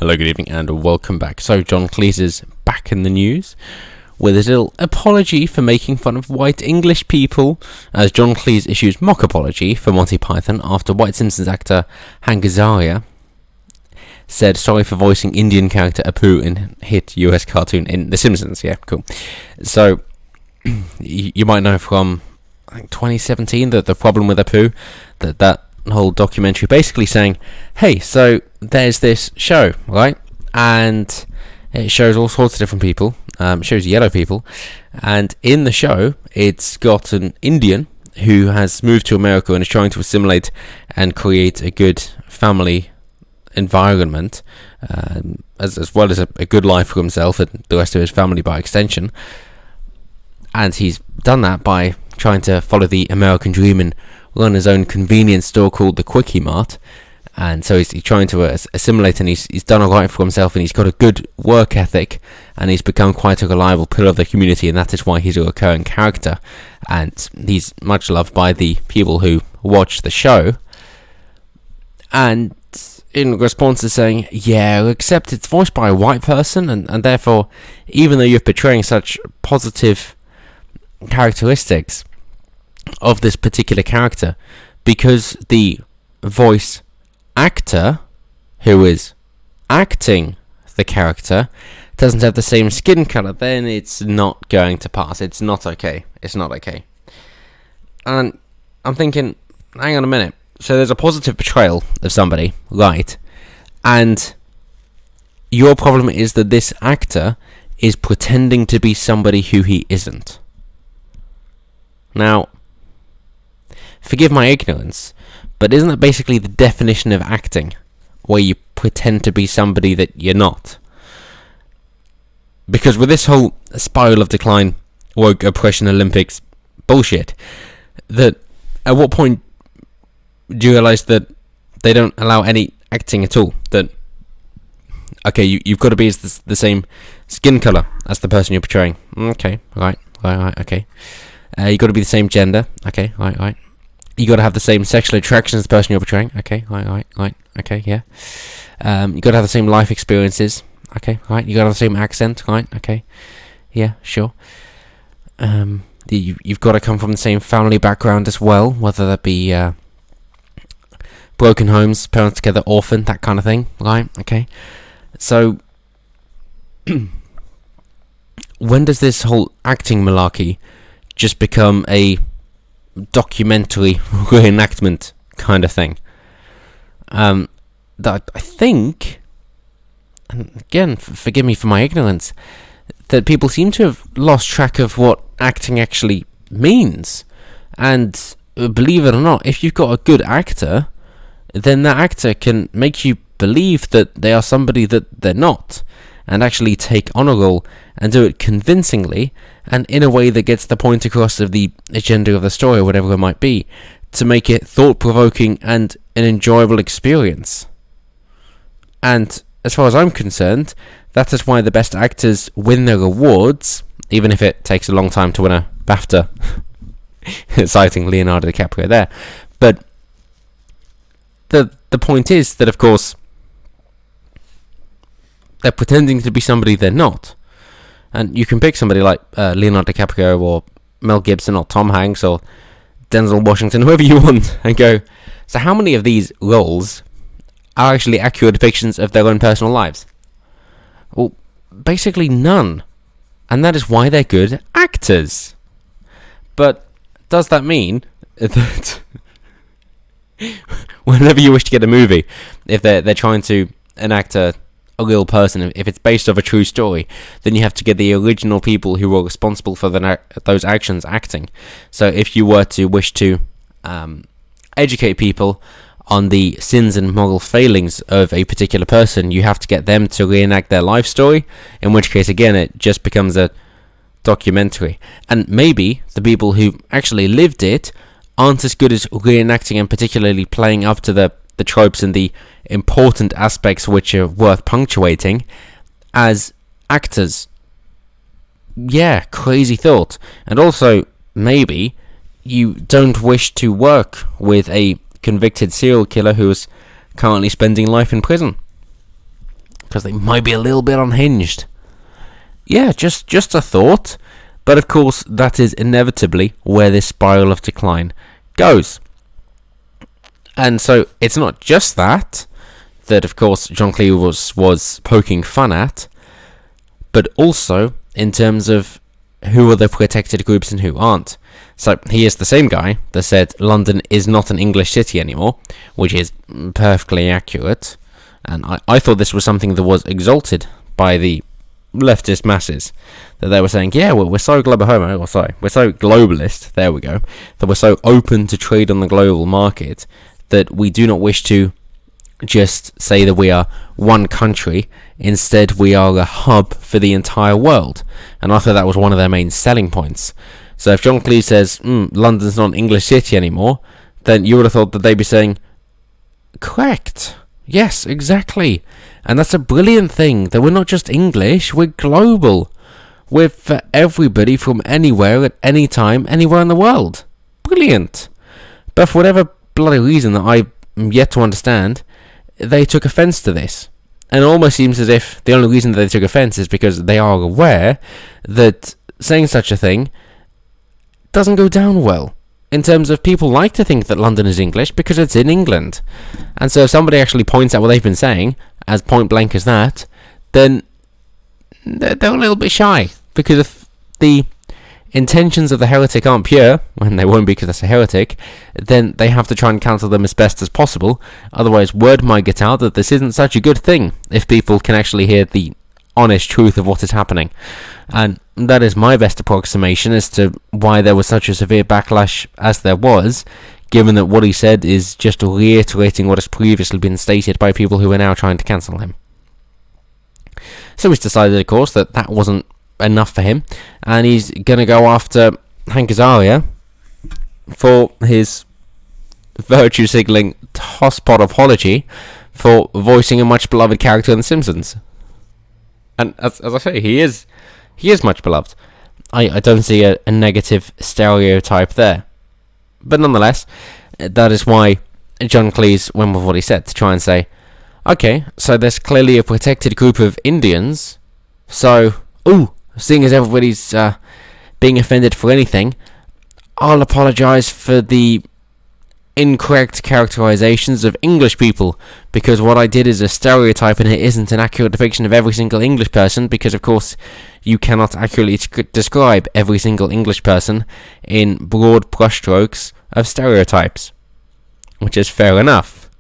Hello, good evening, and welcome back. So, John Cleese is back in the news with his little apology for making fun of white English people, as John Cleese issues mock apology for Monty Python after White Simpsons actor Hank Azaria said sorry for voicing Indian character Apu in hit US cartoon in The Simpsons. Yeah, cool. So, you might know from, I think, 2017, the problem with Apu, that whole documentary basically saying, hey, so there's this show, right? And it shows all sorts of different people, shows yellow people, and in the show, it's got an Indian who has moved to America and is trying to assimilate and create a good family environment, as well as a good life for himself and the rest of his family by extension. And he's done that by trying to follow the American dream and run his own convenience store called the Quickie Mart. And so he's trying to assimilate, and he's done alright for himself, and he's got a good work ethic, and he's become quite a reliable pillar of the community, and that is why he's a recurring character, and he's much loved by the people who watch the show. And in response to saying, yeah, except it's voiced by a white person, and therefore, even though you're portraying such positive characteristics of this particular character, because the voice actor who is acting the character doesn't have the same skin color, then it's not going to pass. It's not okay. It's not okay. And I'm thinking, hang on a minute. So there's a positive portrayal of somebody, right? And your problem is that this actor is pretending to be somebody who he isn't. Now, forgive my ignorance, but isn't that basically the definition of acting, where you pretend to be somebody that you're not? Because with this whole spiral of decline, woke oppression, Olympics bullshit, that at what point do you realise that they don't allow any acting at all? That, okay, you've got to be the same skin colour as the person you're portraying. Okay, right, okay. You got to be the same gender. Okay, right. You got to have the same sexual attraction as the person you're portraying. Okay, right. Okay, yeah. You got to have the same life experiences. Okay, right. You got to have the same accent. Right. Okay, yeah, sure. You've got to come from the same family background as well, whether that be broken homes, parents together, orphan, that kind of thing. Right. Okay. So, when does this whole acting malarkey just become a documentary reenactment kind of thing? That I think, and again, forgive me for my ignorance, that people seem to have lost track of what acting actually means. And believe it or not, if you've got a good actor, then that actor can make you believe that they are somebody that they're not, and actually take on a role and do it convincingly and in a way that gets the point across of the agenda of the story or whatever it might be, to make it thought-provoking and an enjoyable experience. And as far as I'm concerned, that is why the best actors win their awards, even if it takes a long time to win a BAFTA, citing Leonardo DiCaprio there. But the point is that, of course, they're pretending to be somebody they're not. And you can pick somebody like Leonardo DiCaprio or Mel Gibson or Tom Hanks or Denzel Washington, whoever you want, and go, so how many of these roles are actually accurate depictions of their own personal lives? Well, basically none. And that is why they're good actors. But does that mean that whenever you wish to get a movie, if they're trying to enact a real person, if it's based off a true story, then you have to get the original people who were responsible for those actions acting? So if you were to wish to educate people on the sins and moral failings of a particular person, you have to get them to reenact their life story, in which case, again, it just becomes a documentary. And maybe the people who actually lived it aren't as good as reenacting and particularly playing up to the tropes and the important aspects which are worth punctuating as actors. Yeah, crazy thought. And also, maybe you don't wish to work with a convicted serial killer who is currently spending life in prison. because they might be a little bit unhinged. Yeah, just a thought. But of course, that is inevitably where this spiral of decline goes. And so it's not just that of course John Cleese was poking fun at, but also in terms of who are the protected groups and who aren't. So he is the same guy that said London is not an English city anymore, which is perfectly accurate. And I thought this was something that was exalted by the leftist masses, that they were saying, yeah, well, we're so we're so globalist, there we go, that we're so open to trade on the global market that we do not wish to just say that we are one country. Instead, we are a hub for the entire world. And I thought that was one of their main selling points. So if John Cleese says, London's not an English city anymore, then you would have thought that they'd be saying, correct, yes, exactly. And that's a brilliant thing, that we're not just English, we're global. We're for everybody from anywhere, at any time, anywhere in the world. Brilliant. But for whatever bloody reason that I'm yet to understand, they took offence to this. And it almost seems as if the only reason that they took offence is because they are aware that saying such a thing doesn't go down well. In terms of, people like to think that London is English because it's in England. And so if somebody actually points out what they've been saying, as point blank as that, then they're a little bit shy. Because if the intentions of the heretic aren't pure, when they won't be because that's a heretic, then they have to try and cancel them as best as possible. Otherwise, word might get out that this isn't such a good thing if people can actually hear the honest truth of what is happening. And that is my best approximation as to why there was such a severe backlash as there was, given that what he said is just reiterating what has previously been stated by people who are now trying to cancel him. So he's decided, of course, that that wasn't enough for him, and he's going to go after Hank Azaria for his virtue signaling tosspot apology for voicing a much beloved character in The Simpsons. And as I say, he is much beloved. I don't see a negative stereotype there. But nonetheless, that is why John Cleese went with what he said, to try and say, okay, so there's clearly a protected group of Indians, so, seeing as everybody's being offended for anything, I'll apologise for the incorrect characterizations of English people, because what I did is a stereotype and it isn't an accurate depiction of every single English person, because of course you cannot accurately describe every single English person in broad brushstrokes of stereotypes, which is fair enough.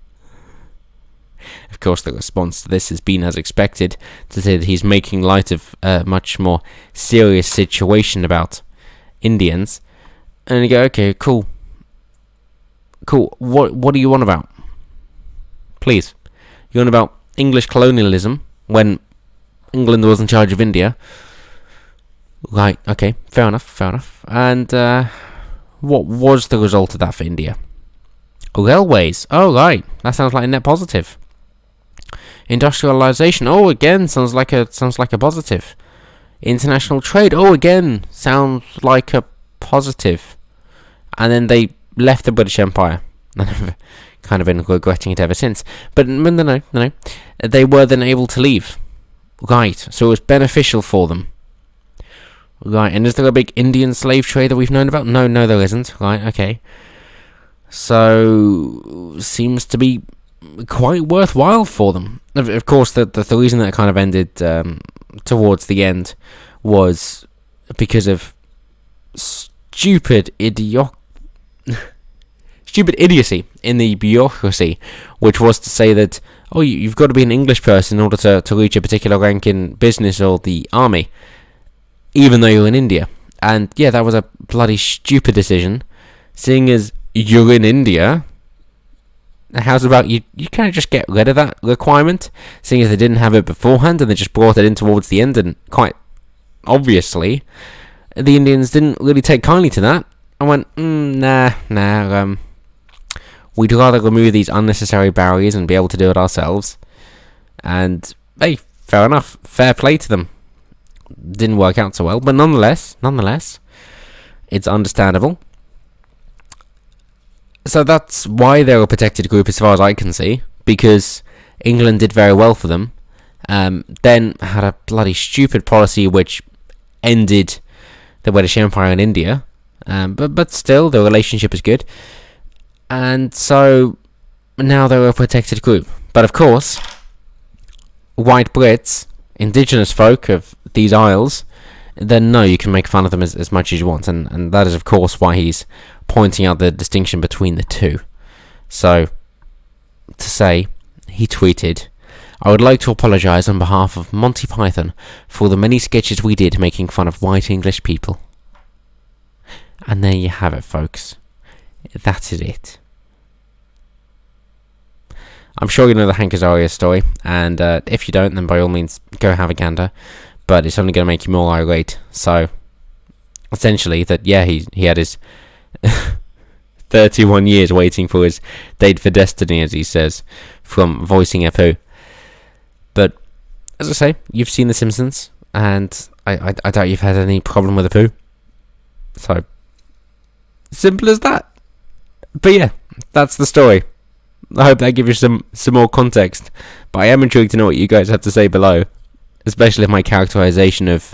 Of course, the response to this has been as expected, to say that he's making light of a much more serious situation about Indians, and you go, okay, cool, what do you want about? Please. You want about English colonialism when England was in charge of India? Right, okay, fair enough. And what was the result of that for India? Railways. Oh, right, that sounds like a net positive. Industrialization. Oh, again, sounds like a positive. International trade. Oh, again, sounds like a positive. And then they left the British Empire. And I've kind of been regretting it ever since. But no. They were then able to leave. Right, so it was beneficial for them. Right, and is there a big Indian slave trade that we've known about? No, there isn't. Right, okay. So, seems to be quite worthwhile for them. Of course, the reason that it kind of ended towards the end was because of stupid idiocy in the bureaucracy, which was to say that, you've got to be an English person in order to reach a particular rank in business or the army, even though you're in India. And yeah, that was a bloody stupid decision, seeing as you're in India. How's about you kind of just get rid of that requirement, seeing as they didn't have it beforehand and they just brought it in towards the end, and quite obviously the Indians didn't really take kindly to that and went, nah, we'd rather remove these unnecessary barriers and be able to do it ourselves. And hey, fair enough, fair play to them. Didn't work out so well, but nonetheless, it's understandable. So that's why they're a protected group as far as I can see, because England did very well for them, Then had a bloody stupid policy which ended the British Empire in India. But still, the relationship is good. And so now they're a protected group. But of course, white Brits, indigenous folk of these isles, then no, you can make fun of them as much as you want. And that is, of course, why he's pointing out the distinction between the two. So, to say, he tweeted, "I would like to apologise on behalf of Monty Python for the many sketches we did making fun of white English people." And there you have it, folks. That is it. I'm sure you know the Hank Azaria story, and if you don't, then by all means, go have a gander. But it's only going to make you more irate. So, essentially, that, yeah, he had his 31 years waiting for his date for destiny, as he says, from voicing Apu. But, as I say, you've seen The Simpsons, and I doubt you've had any problem with Apu. So, simple as that. But yeah, that's the story. I hope that gives you some more context. But I am intrigued to know what you guys have to say below, especially if my characterization of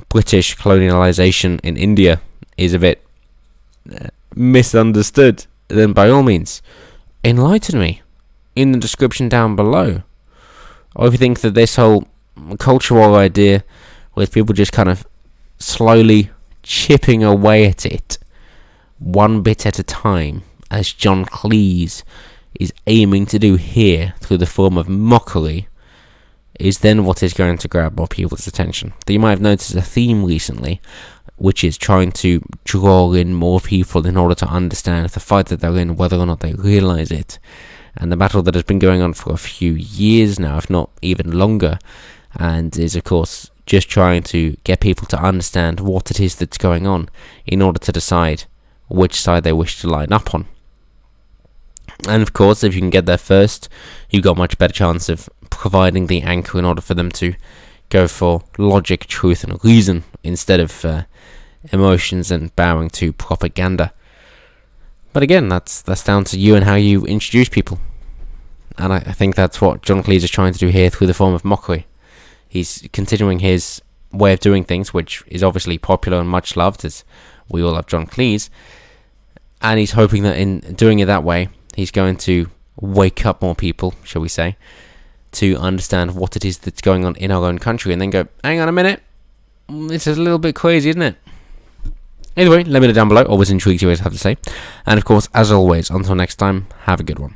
British colonialization in India is a bit misunderstood. Then by all means, enlighten me in the description down below. Or if you think that this whole cultural idea with people just kind of slowly chipping away at it one bit at a time, as John Cleese is aiming to do here through the form of mockery, is then what is going to grab more people's attention. That you might have noticed a theme recently, which is trying to draw in more people in order to understand the fight that they're in, whether or not they realise it. And the battle that has been going on for a few years now, if not even longer, and is of course just trying to get people to understand what it is that's going on in order to decide which side they wish to line up on. And of course, if you can get there first, you've got a much better chance of providing the anchor in order for them to go for logic, truth and reason instead of emotions and bowing to propaganda. But again, that's down to you and how you introduce people. And I think that's what John Cleese is trying to do here through the form of mockery. He's continuing his way of doing things, which is obviously popular and much loved, as we all love John Cleese. And he's hoping that in doing it that way, he's going to wake up more people, shall we say, to understand what it is that's going on in our own country, and then go, hang on a minute, this is a little bit crazy, isn't it? Anyway, let me know down below. Always intrigued you guys have to say. And of course, as always, until next time, have a good one.